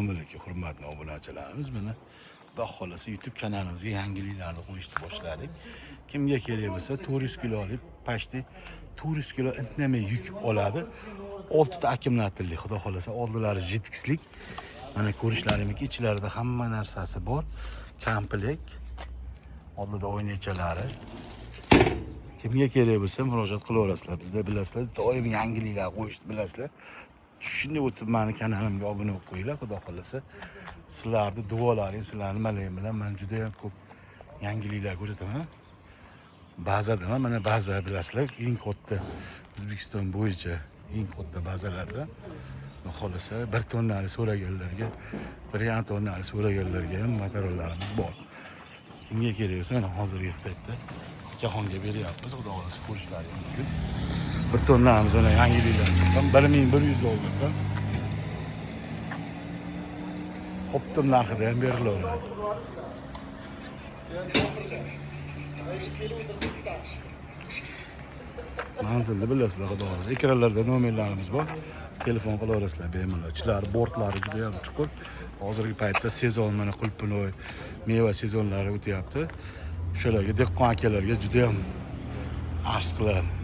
Assalomu hurmatli obunachilarimiz, mana Xudo xolasa YouTube kanalimizga yangiliklarni qo'yishni boshladik. Kimga kerak bo'lsa 400 kilolik pashti 400 kilo intnamay yuk oladi. 6 ta akkumulyatorli, Xudo xolasa oldilari jitkislik. Mana ko'rishlaringizki, ichlarida hamma narsasi bor. Komplekt. Oldida o'ynaychalari. Kimga kerak bo'lsa murojaat qilaverasizlar. Bizda bilasizlar, doim yangiliklar qo'yishni bilasizlar. Shunday o'tib meni kanalimga obuna bo'lib qo'yinglar, Xudo xolasa. Sizlarning duolaringiz, sizlarning nimalar bilan men juda ham ko'p yangiliklar ko'rsataman. Bazada mana baza bilasizlar, eng katta O'zbekiston bo'yicha eng katta bazalarda. Xudo xolasa 1 tonnani so'raganlarga, 1,5 tonnani so'raganlarga ham materiallarimiz bor. Kimga kerak bo'lsa, mana hozirgi paytda jahonga beryapmiz, Xudo xolasa ko'rishlaringiz mumkin. 1 tonnamiz ona yangiliklar chiqqan, $1100 optim narxida ham berilaveradi. Manzilni bilasizlar, Xudo xolasa. Ekranlarda nomerlarimiz bor. Telefon qilaverasizlar bemalol. Ichlar, bortlari juda ham chuqur. Hozirgi paytda sezon, mana qulpinoy, meva sezonlari o'tyapti. O'shalarga dehqon akalarga juda ham arz qiladi.